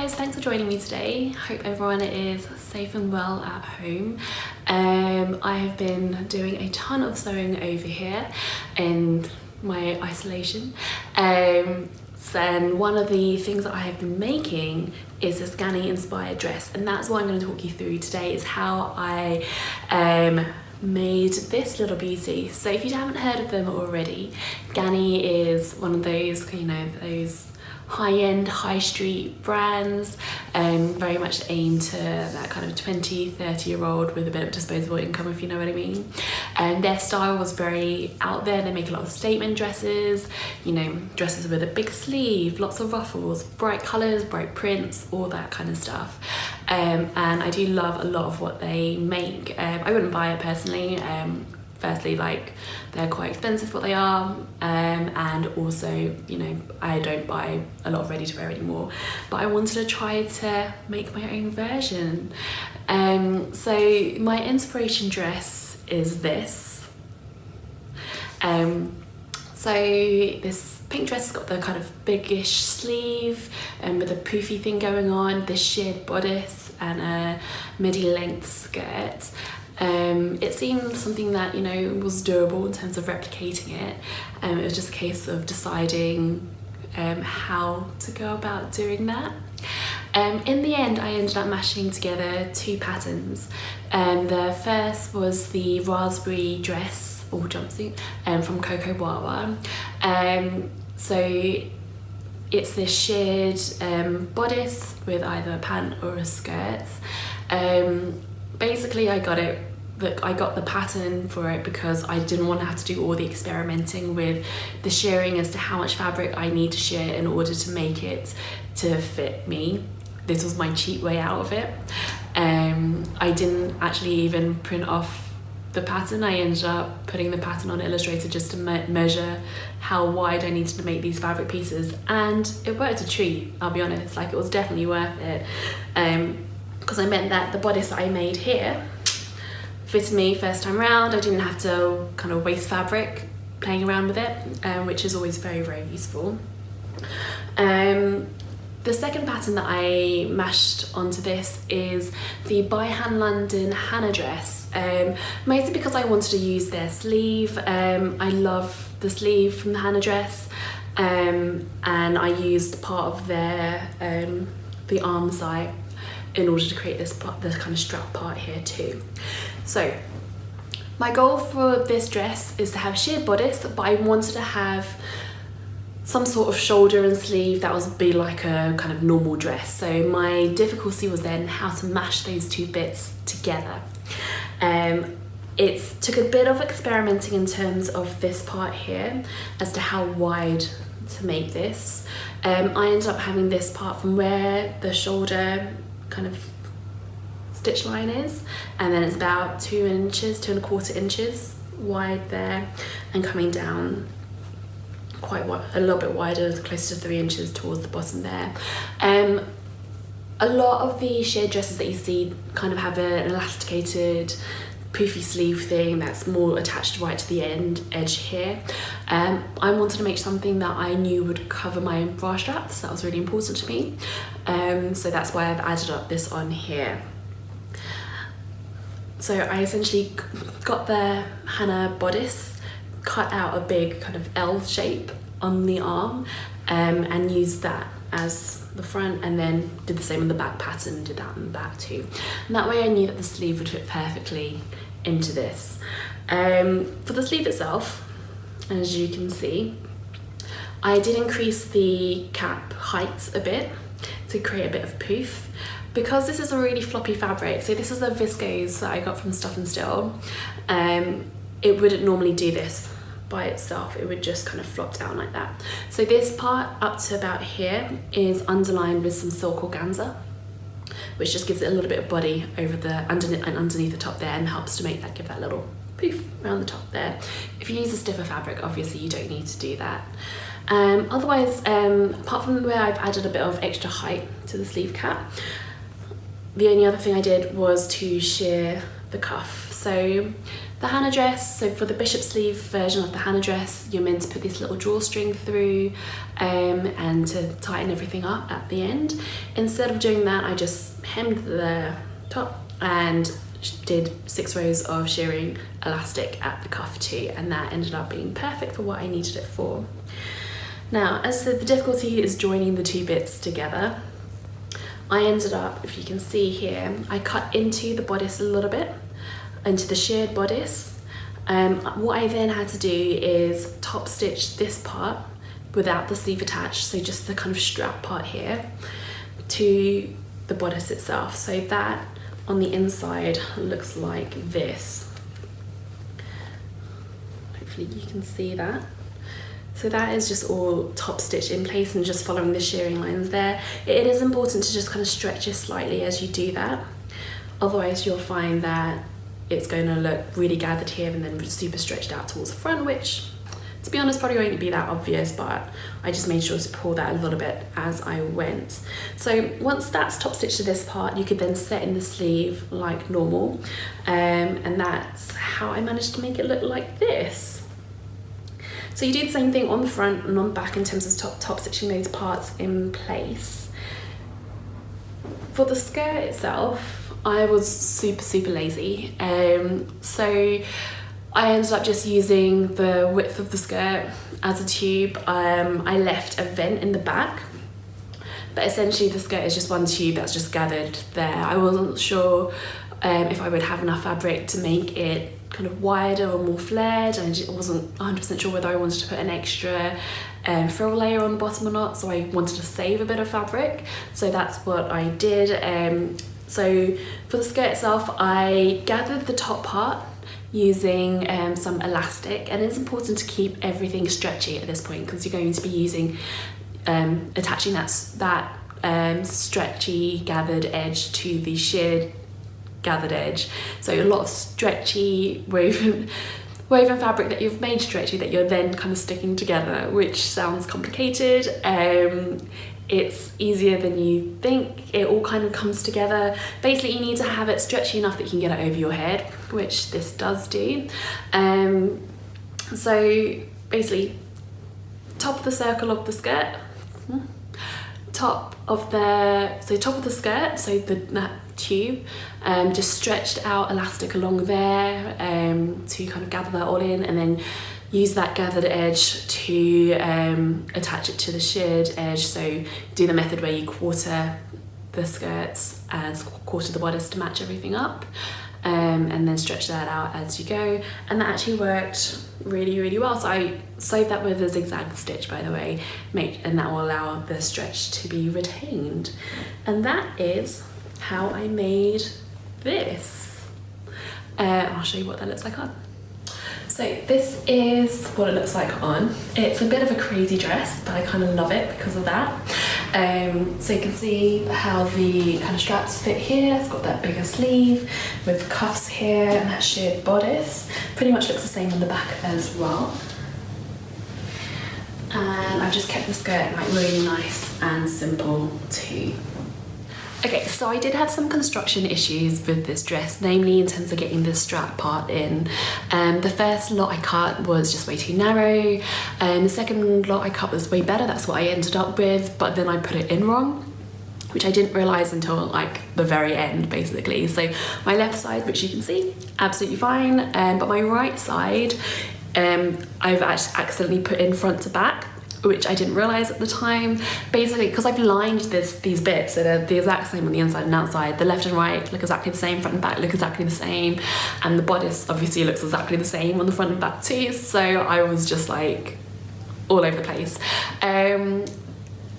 guys, thanks for joining me today. Hope everyone is safe and well at home. I have been doing a ton of sewing over here in my isolation. And one of the things that I have been making is this Ganni inspired dress, and that's what I'm going to talk you through today, is how I made this little beauty. So if you haven't heard of them already, Ganni is one of those, those high-end high street brands, very much aimed to that kind of 20-30-year-old with a bit of disposable income, if you know what I mean. And their style was very out there. They make a lot of statement dresses, dresses with a big sleeve, lots of ruffles, bright colours, bright prints, all that kind of stuff. And I do love a lot of what they make. I wouldn't buy it personally. Firstly, they're quite expensive what they are, and also, I don't buy a lot of ready-to-wear anymore, but I wanted to try to make my own version. So my inspiration dress is this. So this pink dress has got the kind of biggish sleeve with a poofy thing going on, this sheared bodice and a midi-length skirt. It seemed something that was doable in terms of replicating it. It was just a case of deciding how to go about doing that. In the end, I ended up mashing together two patterns. The first was the raspberry dress or jumpsuit from CocoWawa. So it's this sheared bodice with either a pant or a skirt. Basically, I got the pattern for it because I didn't want to have to do all the experimenting with the shearing as to how much fabric I need to shear in order to make it to fit me. This was my cheap way out of it. I didn't actually even print off the pattern. I ended up putting the pattern on Illustrator just to measure how wide I needed to make these fabric pieces, and it worked a treat, I'll be honest. It was definitely worth it. Because I meant that the bodice that I made here fitted me first time round. I didn't have to kind of waste fabric playing around with it, which is always very, very useful. The second pattern that I mashed onto this is the By Hand London Hannah dress, mostly because I wanted to use their sleeve. I love the sleeve from the Hannah dress, and I used part of their the arm side in order to create this kind of strap part here too. So my goal for this dress is to have a sheared bodice, but I wanted to have some sort of shoulder and sleeve that would be like a kind of normal dress. So my difficulty was then how to mash those two bits together. It took a bit of experimenting in terms of this part here as to how wide to make this. I ended up having this part from where the shoulder kind of stitch line is, and then it's about 2.25 inches wide there, and coming down quite wide, a little bit wider, close to 3 inches towards the bottom there. A lot of the sheared dresses that you see kind of have an elasticated poofy sleeve thing that's more attached right to the edge here. I wanted to make something that I knew would cover my bra straps. That was really important to me. So that's why I've added up this on here. So I essentially got the Hannah bodice, cut out a big kind of L shape on the arm, and used that as the front, and then did the same on the back pattern, did that on the back too. And that way I knew that the sleeve would fit perfectly into this. For the sleeve itself, as you can see, I did increase the cap height a bit to create a bit of poof. Because this is a really floppy fabric, so this is a Viscose that I got from Stoff Stil, it wouldn't normally do this by itself. It would just kind of flop down like that. So this part up to about here is underlined with some silk organza, which just gives it a little bit of body over the underneath the top there, and helps to give that little poof around the top there. If you use a stiffer fabric, obviously you don't need to do that. Otherwise, apart from where I've added a bit of extra height to the sleeve cap, the only other thing I did was to shear the cuff. So the Hannah dress, so for the bishop sleeve version of the Hannah dress, you're meant to put this little drawstring through and to tighten everything up at the end. Instead of doing that, I just hemmed the top and did 6 rows of shirring elastic at the cuff too, and that ended up being perfect for what I needed it for. Now, as I said, the difficulty is joining the 2 bits together. I ended up, if you can see here, I cut into the bodice a little bit, into the shirred bodice. What I then had to do is top stitch this part without the sleeve attached, so just the kind of strap part here, to the bodice itself. So that on the inside looks like this. Hopefully you can see that. So that is just all top stitched in place and just following the shearing lines there. It is important to just kind of stretch it slightly as you do that. Otherwise you'll find that it's going to look really gathered here and then super stretched out towards the front, which to be honest probably won't be that obvious, but I just made sure to pull that a little bit as I went. So once that's top stitched to this part, you could then set in the sleeve like normal, and that's how I managed to make it look like this. So you do the same thing on the front and on the back in terms of top stitching those parts in place. For the skirt itself, I was super lazy, so I ended up just using the width of the skirt as a tube. I left a vent in the back, but essentially the skirt is just one tube that's just gathered there. I wasn't sure if I would have enough fabric to make it kind of wider or more flared, and I wasn't 100% sure whether I wanted to put an extra frill layer on the bottom or not, so I wanted to save a bit of fabric, so that's what I did. So for the skirt itself, I gathered the top part using some elastic, and it's important to keep everything stretchy at this point because you're going to be using attaching that stretchy gathered edge to the sheared gathered edge. So a lot of stretchy woven fabric that you've made stretchy that you're then kind of sticking together, which sounds complicated. It's easier than you think. It all kind of comes together. Basically, you need to have it stretchy enough that you can get it over your head, which this does do. So basically, top of the circle of the skirt, top of the skirt, so that tube, just stretched out elastic along there to kind of gather that all in, and then use that gathered edge to attach it to the sheared edge. So do the method where you quarter the skirts and quarter the bodice to match everything up, and then stretch that out as you go. And that actually worked really well. So I sewed that with a zigzag stitch, by the way, and that will allow the stretch to be retained. And that is how I made this. I'll show you what that looks like on. So this is what it looks like on. It's a bit of a crazy dress, but I kind of love it because of that. So you can see how the kind of straps fit here. It's got that bigger sleeve with cuffs here and that sheared bodice. Pretty much looks the same on the back as well. And I've just kept the skirt like really nice and simple too. Okay, so I did have some construction issues with this dress, namely in terms of getting the strap part in. The first lot I cut was just way too narrow, and the second lot I cut was way better. That's what I ended up with, but then I put it in wrong, which I didn't realise until like the very end, basically. So my left side, which you can see, absolutely fine, but my right side, I've actually accidentally put in front to back, which I didn't realise at the time. Basically, because I've lined these bits, so they're the exact same on the inside and outside. The left and right look exactly the same, front and back look exactly the same, and the bodice obviously looks exactly the same on the front and back too, so I was just like all over the place.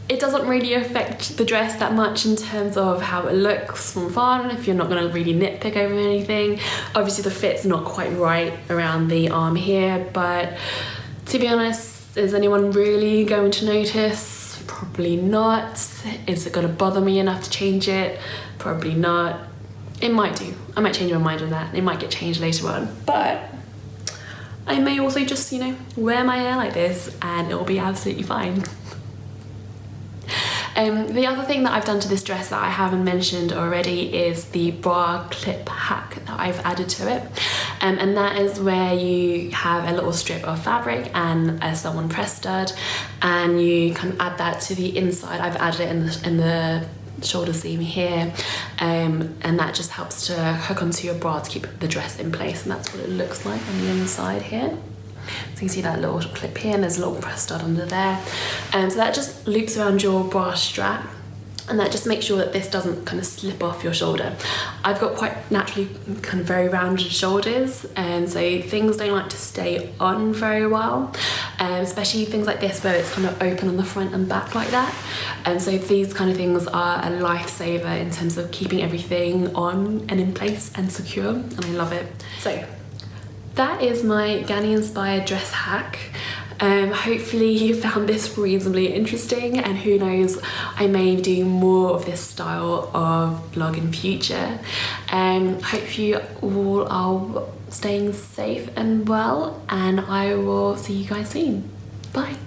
It doesn't really affect the dress that much in terms of how it looks from far, if you're not going to really nitpick over anything. Obviously the fit's not quite right around the arm here, but to be honest, is anyone really going to notice? Probably not. Is it going to bother me enough to change it? Probably not. It might do. I might change my mind on that. It might get changed later on. But I may also just, you know, wear my hair like this and it will be absolutely fine. The other thing that I've done to this dress that I haven't mentioned already is the bra clip hack that I've added to it, and that is where you have a little strip of fabric and a someone press stud, and you kind of add that to the inside. I've added it in the shoulder seam here, and that just helps to hook onto your bra to keep the dress in place, and that's what it looks like on the inside here. So you can see that little clip here, and there's a little press stud under there, and so that just loops around your bra strap, and that just makes sure that this doesn't kind of slip off your shoulder. I've got quite naturally kind of very rounded shoulders, and so things don't like to stay on very well, especially things like this where it's kind of open on the front and back like that, and so these kind of things are a lifesaver in terms of keeping everything on and in place and secure, and I love it. So that is my Ganni inspired dress hack. Hopefully you found this reasonably interesting, and who knows, I may do more of this style of vlog in future. Hope you all are staying safe and well, and I will see you guys soon. Bye.